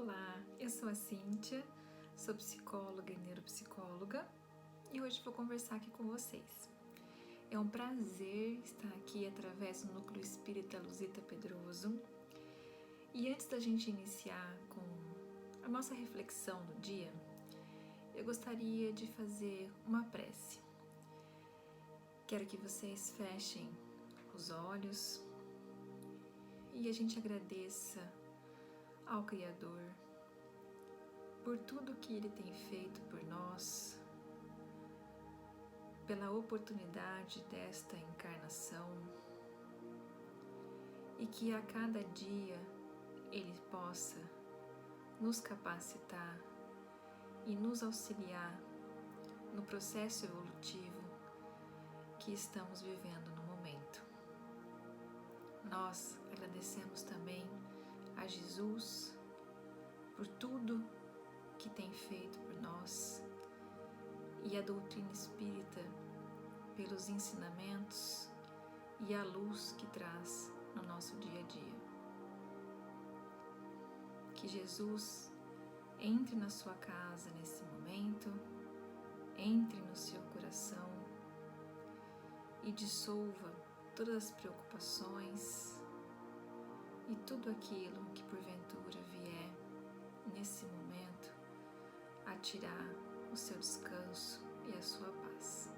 Olá, eu sou a Cíntia, sou psicóloga e neuropsicóloga e hoje vou conversar aqui com vocês. É um prazer estar aqui através do Núcleo Espírita Luzita Pedroso. E antes da gente iniciar com a nossa reflexão do dia, eu gostaria de fazer uma prece. Quero que vocês fechem os olhos e a gente agradeça ao Criador por tudo que Ele tem feito por nós, pela oportunidade desta encarnação, e que a cada dia Ele possa nos capacitar e nos auxiliar no processo evolutivo que estamos vivendo no momento. Nós agradecemos também a Jesus por tudo que tem feito por nós e a doutrina espírita pelos ensinamentos e a luz que traz no nosso dia a dia. Que Jesus entre na sua casa nesse momento, entre no seu coração e dissolva todas as preocupações e tudo aquilo que porventura vier nesse momento a tirar o seu descanso e a sua paz.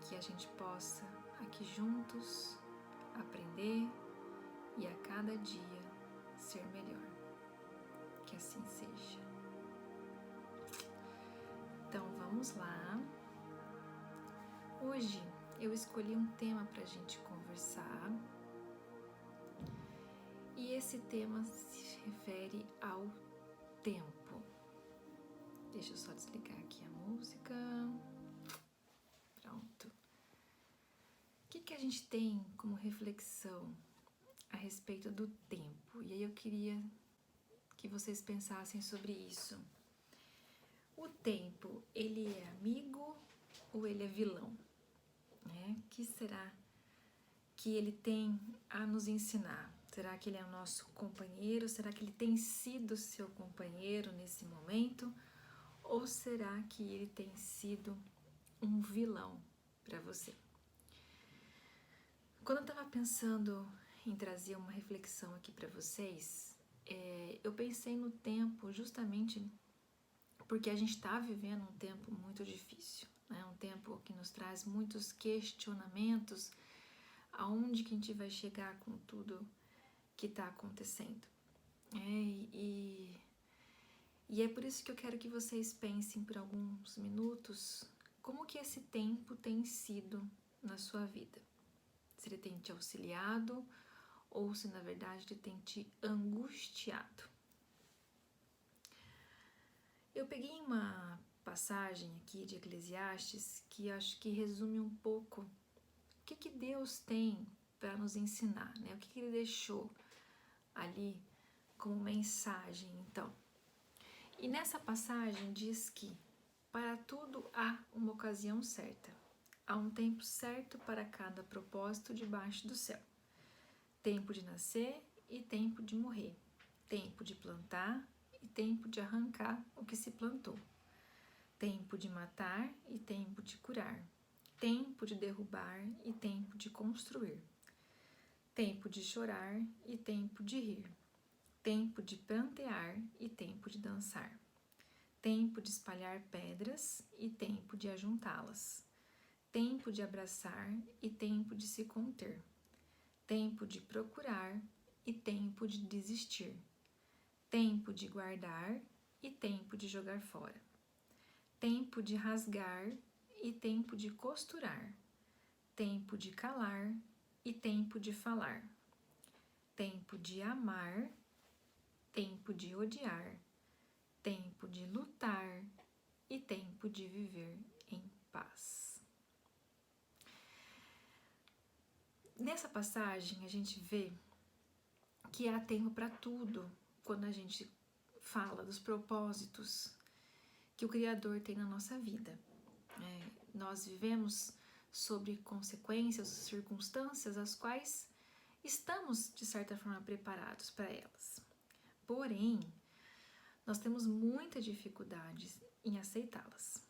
Que a gente possa aqui juntos aprender e a cada dia ser melhor. Que assim seja. Então vamos lá. Hoje eu escolhi um tema para a gente conversar. E esse tema se refere ao tempo. Deixa eu só desligar aqui a música. Pronto. O que a gente tem como reflexão a respeito do tempo? E aí eu queria que vocês pensassem sobre isso. O tempo, ele é amigo ou ele é vilão? O que será que ele tem a nos ensinar? Será que ele é o nosso companheiro? Será que ele tem sido seu companheiro nesse momento? Ou será que ele tem sido um vilão para você? Quando eu estava pensando em trazer uma reflexão aqui para vocês, eu pensei no tempo justamente porque a gente está vivendo um tempo muito difícil, né? Um tempo que nos traz muitos questionamentos, aonde que a gente vai chegar com tudo que está acontecendo. E é por isso que eu quero que vocês pensem por alguns minutos como que esse tempo tem sido na sua vida. Se ele tem te auxiliado ou se na verdade ele tem te angustiado. Eu peguei uma passagem aqui de Eclesiastes que acho que resume um pouco o que Deus tem para nos ensinar, né? O que Ele deixou ali como mensagem, então. E nessa passagem diz que para tudo há uma ocasião certa, há um tempo certo para cada propósito debaixo do céu. Tempo de nascer e tempo de morrer, tempo de plantar e tempo de arrancar o que se plantou, tempo de matar e tempo de curar, tempo de derrubar e tempo de construir, tempo de chorar e tempo de rir, tempo de prantear e tempo de dançar, tempo de espalhar pedras e tempo de ajuntá-las, tempo de abraçar e tempo de se conter, tempo de procurar e tempo de desistir, tempo de guardar e tempo de jogar fora, tempo de rasgar e tempo de costurar, tempo de calar e tempo de falar, tempo de amar, tempo de odiar, tempo de lutar e tempo de viver em paz. Nessa passagem a gente vê que há tempo para tudo quando a gente fala dos propósitos que o Criador tem na nossa vida. Nós vivemos sobre consequências, circunstâncias as quais estamos de certa forma preparados para elas. Porém, nós temos muita dificuldade em aceitá-las,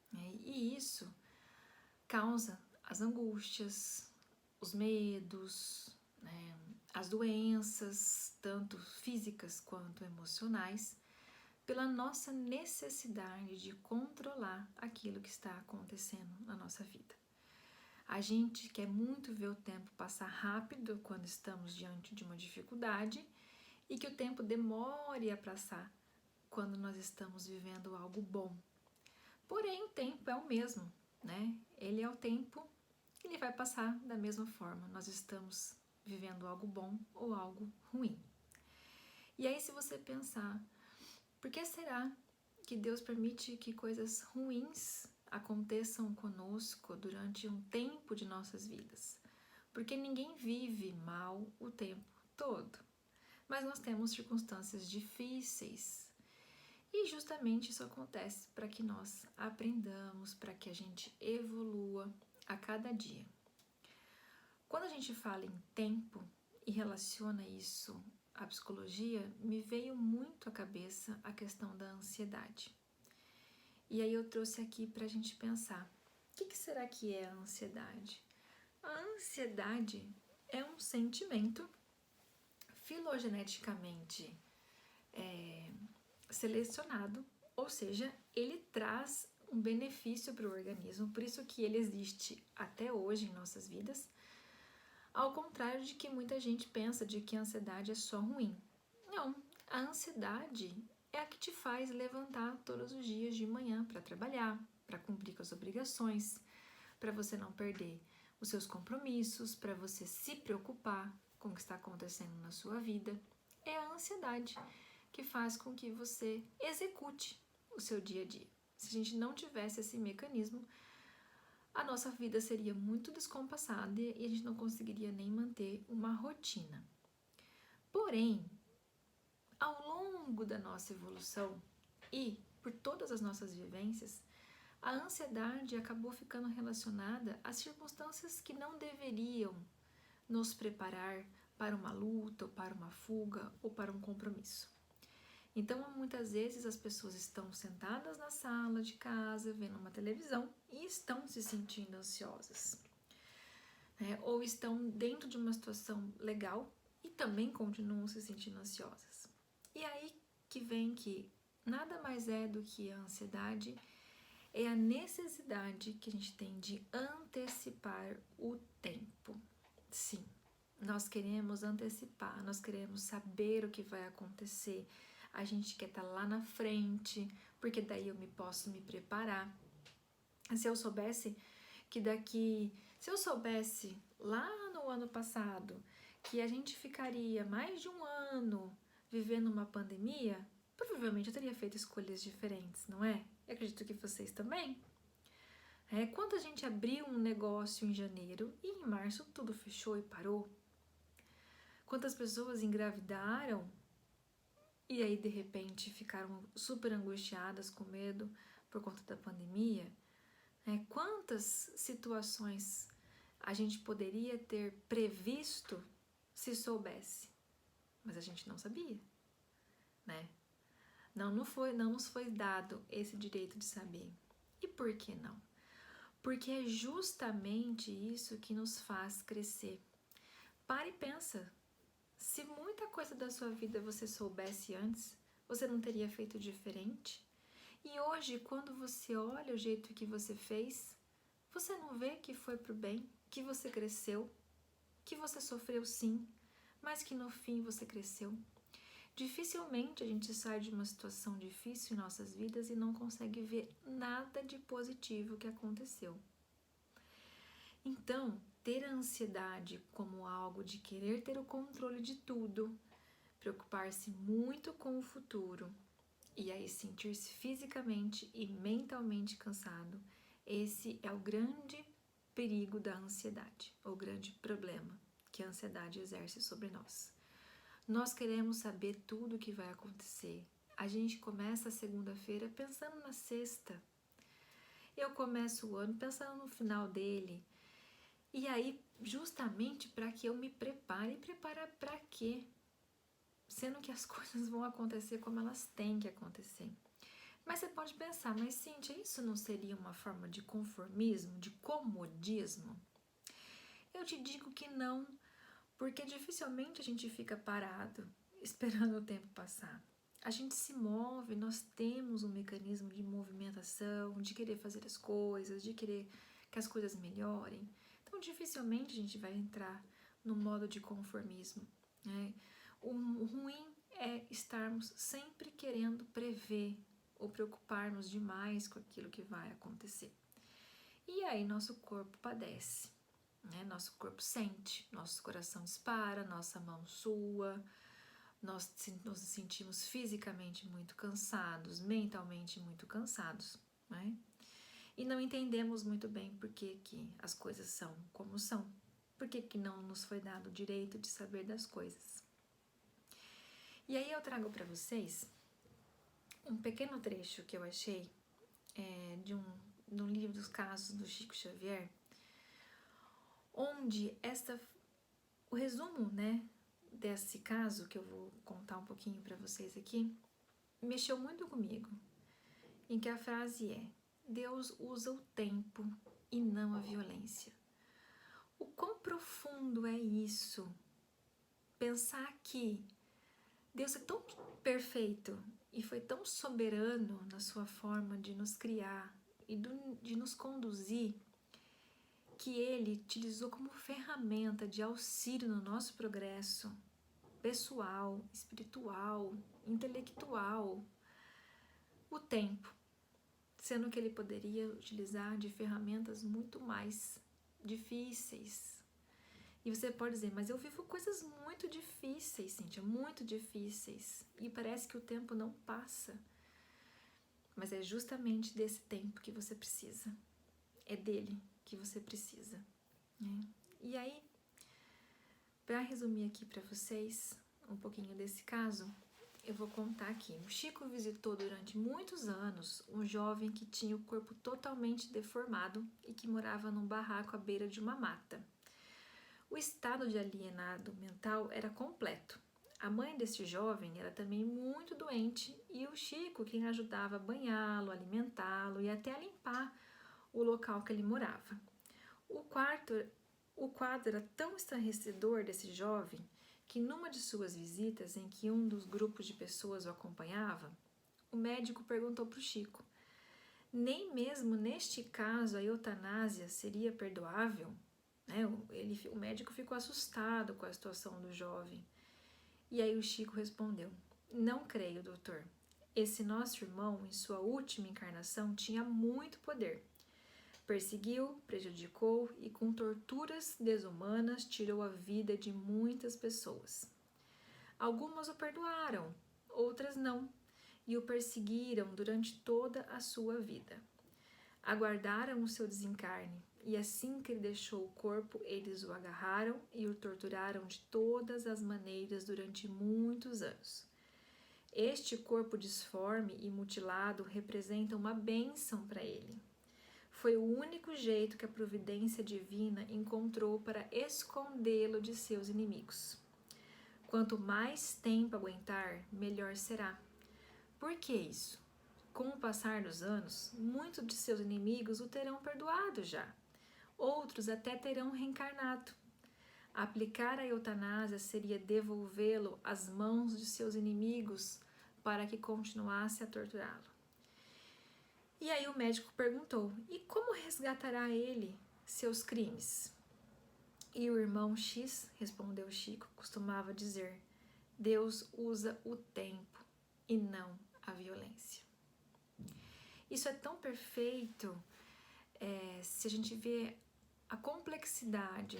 né? E isso causa as angústias, os medos, né? As doenças, tanto físicas quanto emocionais, pela nossa necessidade de controlar aquilo que está acontecendo na nossa vida. A gente quer muito ver o tempo passar rápido quando estamos diante de uma dificuldade e que o tempo demore a passar quando nós estamos vivendo algo bom. Porém, o tempo é o mesmo, né? Ele é o tempo, ele vai passar da mesma forma. Nós estamos vivendo algo bom ou algo ruim. E aí, se você pensar, por que será que Deus permite que coisas ruins aconteçam conosco durante um tempo de nossas vidas? Porque ninguém vive mal o tempo todo, mas nós temos circunstâncias difíceis. E justamente isso acontece para que nós aprendamos, para que a gente evolua a cada dia. Quando a gente fala em tempo e relaciona isso à psicologia, me veio muito à cabeça a questão da ansiedade. E aí eu trouxe aqui para a gente pensar, o que será que é a ansiedade? A ansiedade é um sentimento filogeneticamente selecionado, ou seja, ele traz um benefício para o organismo, por isso que ele existe até hoje em nossas vidas, ao contrário de que muita gente pensa de que a ansiedade é só ruim. Não, a ansiedade é a que te faz levantar todos os dias de manhã para trabalhar, para cumprir com as obrigações, para você não perder os seus compromissos, para você se preocupar com o que está acontecendo na sua vida. É a ansiedade que faz com que você execute o seu dia a dia. Se a gente não tivesse esse mecanismo, a nossa vida seria muito descompassada e a gente não conseguiria nem manter uma rotina. Porém, ao longo da nossa evolução e por todas as nossas vivências, a ansiedade acabou ficando relacionada a circunstâncias que não deveriam nos preparar para uma luta, ou para uma fuga, ou para um compromisso. Então, muitas vezes as pessoas estão sentadas na sala de casa, vendo uma televisão e estão se sentindo ansiosas, né? Ou estão dentro de uma situação legal e também continuam se sentindo ansiosas. E aí que vem que nada mais é do que a ansiedade, é a necessidade que a gente tem de antecipar o tempo. Sim, nós queremos antecipar, nós queremos saber o que vai acontecer. A gente quer estar lá na frente, porque daí eu posso me preparar. Se eu soubesse lá no ano passado que a gente ficaria mais de um ano vivendo uma pandemia, provavelmente eu teria feito escolhas diferentes, não é? Eu acredito que vocês também. Quando a gente abriu um negócio em janeiro e em março tudo fechou e parou, quantas pessoas engravidaram e aí de repente ficaram super angustiadas com medo por conta da pandemia, quantas situações a gente poderia ter previsto se soubesse, mas a gente não sabia, né? Não nos foi dado esse direito de saber. E por que não? Porque é justamente isso que nos faz crescer. Para e pensa. Se muita coisa da sua vida você soubesse antes, você não teria feito diferente? E hoje, quando você olha o jeito que você fez, você não vê que foi pro bem, que você cresceu, que você sofreu sim, mas que no fim você cresceu? Dificilmente a gente sai de uma situação difícil em nossas vidas e não consegue ver nada de positivo que aconteceu. Então, ter a ansiedade como algo de querer ter o controle de tudo, preocupar-se muito com o futuro e aí sentir-se fisicamente e mentalmente cansado, esse é o grande perigo da ansiedade, o grande problema que a ansiedade exerce sobre nós. Nós queremos saber tudo o que vai acontecer. A gente começa a segunda-feira pensando na sexta. Eu começo o ano pensando no final dele. E aí, justamente para que eu me prepare, preparar para quê? sendo que as coisas vão acontecer como elas têm que acontecer. Mas você pode pensar, mas Cíntia, isso não seria uma forma de conformismo, de comodismo? Eu te digo que não, porque dificilmente a gente fica parado esperando o tempo passar. A gente se move, nós temos um mecanismo de movimentação, de querer fazer as coisas, de querer que as coisas melhorem. Então, dificilmente a gente vai entrar no modo de conformismo, né? O ruim é estarmos sempre querendo prever ou preocuparmos demais com aquilo que vai acontecer. E aí nosso corpo padece, né? Nosso corpo sente, nosso coração dispara, nossa mão sua, nós nos sentimos fisicamente muito cansados, mentalmente muito cansados, né? E não entendemos muito bem por que as coisas são como são, por que não nos foi dado o direito de saber das coisas. E aí eu trago para vocês um pequeno trecho que eu achei de um livro dos casos do Chico Xavier, onde o resumo, né, desse caso que eu vou contar um pouquinho para vocês aqui, mexeu muito comigo, em que a frase é: Deus usa o tempo e não a violência. O quão profundo é isso? Pensar que Deus é tão perfeito e foi tão soberano na sua forma de nos criar e de nos conduzir, que Ele utilizou como ferramenta de auxílio no nosso progresso pessoal, espiritual, intelectual, o tempo, sendo que Ele poderia utilizar de ferramentas muito mais difíceis. E você pode dizer, mas eu vivo coisas muito difíceis, Cíntia, muito difíceis, e parece que o tempo não passa. Mas é justamente desse tempo que você precisa, é dele que você precisa, né? E aí, para resumir aqui para vocês um pouquinho desse caso, eu vou contar aqui. O Chico visitou durante muitos anos um jovem que tinha o corpo totalmente deformado e que morava num barraco à beira de uma mata. O estado de alienado mental era completo. A mãe deste jovem era também muito doente e o Chico quem ajudava a banhá-lo, alimentá-lo e até a limpar o local que ele morava. O quadro era tão estarrecedor desse jovem que numa de suas visitas em que um dos grupos de pessoas o acompanhava, o médico perguntou para o Chico: nem mesmo neste caso a eutanásia seria perdoável? O médico ficou assustado com a situação do jovem. E aí o Chico respondeu: não creio, doutor. Esse nosso irmão, em sua última encarnação, tinha muito poder. Perseguiu, prejudicou e com torturas desumanas tirou a vida de muitas pessoas. Algumas o perdoaram, outras não, e o perseguiram durante toda a sua vida. Aguardaram o seu desencarne, e assim que ele deixou o corpo, eles o agarraram e o torturaram de todas as maneiras durante muitos anos. Este corpo disforme e mutilado representa uma bênção para ele. Foi o único jeito que a providência divina encontrou para escondê-lo de seus inimigos. Quanto mais tempo aguentar, melhor será. Por que isso? Com o passar dos anos, muitos de seus inimigos o terão perdoado já. Outros até terão reencarnado. Aplicar a eutanásia seria devolvê-lo às mãos de seus inimigos para que continuasse a torturá-lo. E aí o médico perguntou: e como resgatará ele seus crimes? E o irmão X, respondeu Chico, costumava dizer: Deus usa o tempo e não a violência. Isso é tão perfeito se a gente vê a complexidade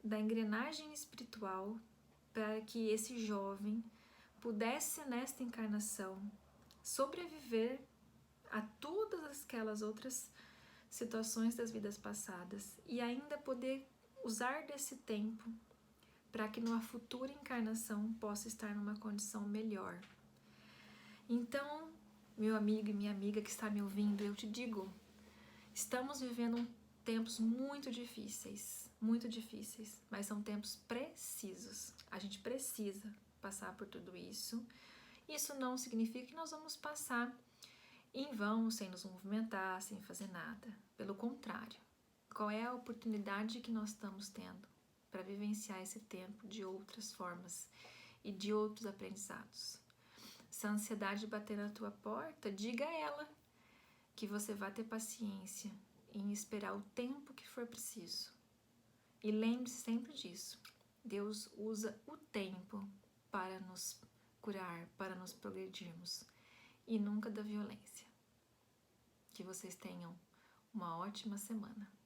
da engrenagem espiritual para que esse jovem pudesse nesta encarnação sobreviver a todas aquelas outras situações das vidas passadas e ainda poder usar desse tempo para que numa futura encarnação possa estar numa condição melhor. Então, meu amigo e minha amiga que está me ouvindo, eu te digo, estamos vivendo tempos muito difíceis, mas são tempos precisos. A gente precisa passar por tudo isso. Isso não significa que nós vamos passar em vão, sem nos movimentar, sem fazer nada. Pelo contrário, qual é a oportunidade que nós estamos tendo para vivenciar esse tempo de outras formas e de outros aprendizados? Se a ansiedade bater na tua porta, diga a ela que você vai ter paciência em esperar o tempo que for preciso. E lembre-se sempre disso. Deus usa o tempo para nos curar, para nos progredirmos, e nunca da violência. Que vocês tenham uma ótima semana.